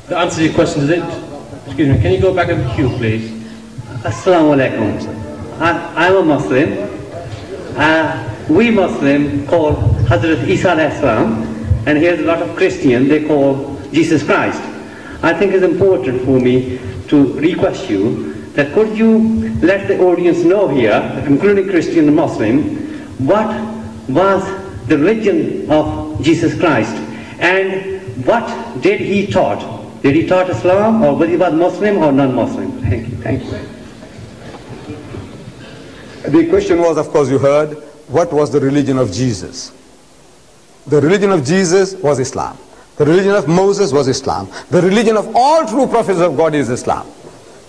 To answer your question, is it? Excuse me, can you go back in the queue, please? Assalamu alaikum. I'm a Muslim. We Muslim call Hazrat Isa alayhi salam, and here's a lot of Christian, they call Jesus Christ. I think it's important for me to request you that could you let the audience know here, including Christian and Muslim, what was the religion of Jesus Christ and what did he taught? Did he taught Islam, or whether he was Muslim or non-Muslim? Thank you. Thank you. The question was, of course, you heard, what was the religion of Jesus? The religion of Jesus was Islam. The religion of Moses was Islam. The religion of all true prophets of God is Islam.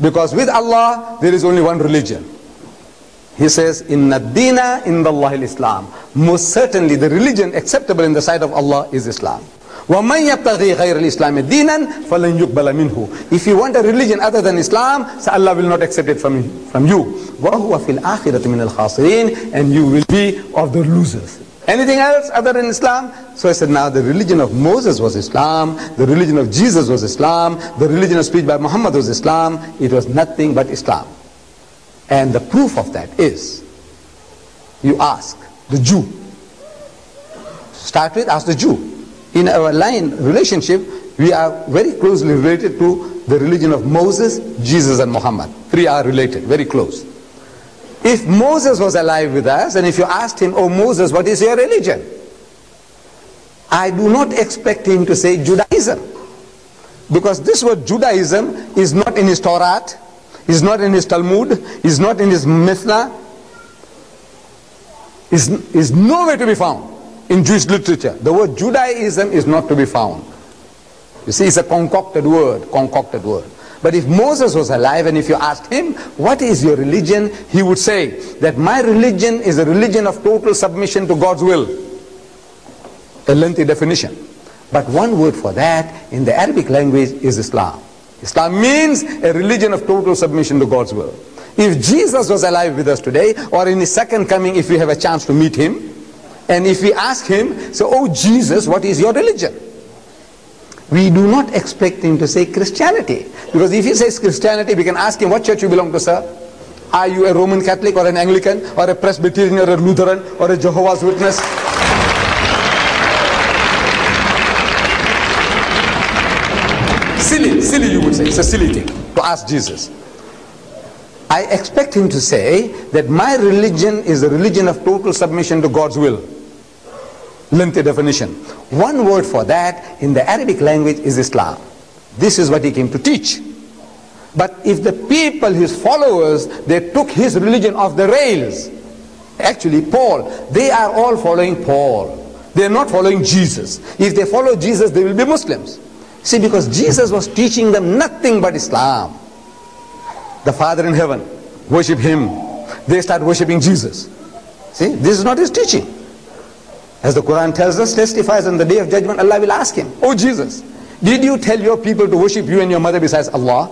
Because with Allah, there is only one religion. He says, Inna dina indallahi al-Islam. Most certainly, the religion acceptable in the sight of Allah is Islam. وَمَنْ يَبْتَغِي غَيْرَ الْإِسْلَامِ دِينًا فَلَنْ يُقْبَلَ مِنْهُ. If you want a religion other than Islam, so Allah will not accept it from you. وَهُوَ فِي الْآخِرَةِ مِنَ الْخَاسِرِينَ. And you will be of the losers. Anything else other than Islam? So I said, now the religion of Moses was Islam, the religion of Jesus was Islam, the religion of speech by Muhammad was Islam. It was nothing but Islam. And the proof of that is, you ask the Jew. Start with, ask the Jew. In our line relationship, we are very closely related to the religion of Moses, Jesus and Muhammad. Three are related, very close. If Moses was alive with us, and if you asked him, oh Moses, what is your religion? I do not expect him to say Judaism. Because this word Judaism is not in his Torah, is not in his Talmud, is not in his Mishnah, is nowhere to be found in Jewish literature. The word Judaism is not to be found. You see, it's a concocted word, But if Moses was alive and if you asked him, what is your religion? He would say that my religion is a religion of total submission to God's will. A lengthy definition. But one word for that in the Arabic language is Islam. Islam means a religion of total submission to God's will. If Jesus was alive with us today, or in his second coming, if we have a chance to meet him, and if we ask him, so, oh Jesus, what is your religion? We do not expect him to say Christianity. Because if he says Christianity, we can ask him, what church you belong to, sir? Are you a Roman Catholic or an Anglican or a Presbyterian or a Lutheran or a Jehovah's Witness? Silly you would say. It's a silly thing to ask Jesus. I expect him to say that my religion is a religion of total submission to God's will. Lengthy definition. One word for that in the Arabic language is Islam. This is what he came to teach. But if the people, his followers, they took his religion off the rails, actually Paul, they are all following Paul. They are not following Jesus. If they follow Jesus, they will be Muslims. See, because Jesus was teaching them nothing but Islam. The Father in heaven, worship him. They start worshipping Jesus. See, this is not his teaching. As the Quran tells us, testifies on the day of judgment, Allah will ask him, oh Jesus, did you tell your people to worship you and your mother besides Allah?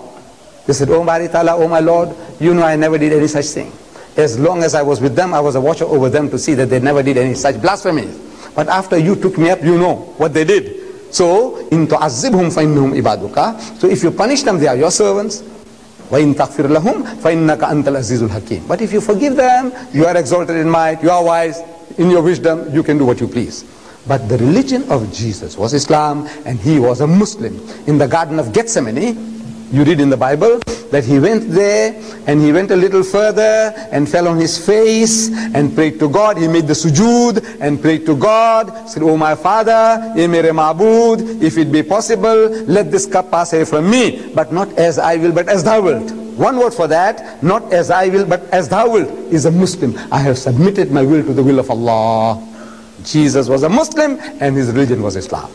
They said, oh Bari Ta'ala, oh my Lord, you know I never did any such thing. As long as I was with them, I was a watcher over them to see that they never did any such blasphemy. But after you took me up, you know what they did. So, in tu'azzibhum fa innahum ibaduka. So if you punish them, they are your servants. Wa in taghfir lahum fa innaka antal azizul hakim. But if you forgive them, you are exalted in might, you are wise. In your wisdom, you can do what you please. But the religion of Jesus was Islam, and he was a Muslim. In the Garden of Gethsemane, you read in the Bible that he went there, and he went a little further, and fell on his face, and prayed to God. He made the sujood, and prayed to God, said, oh my Father, ye mere ma'bud, if it be possible, let this cup pass away from me, but not as I will, but as thou wilt. One word for that, not as I will, but as thou wilt, is a Muslim. I have submitted my will to the will of Allah. Jesus was a Muslim, and his religion was Islam.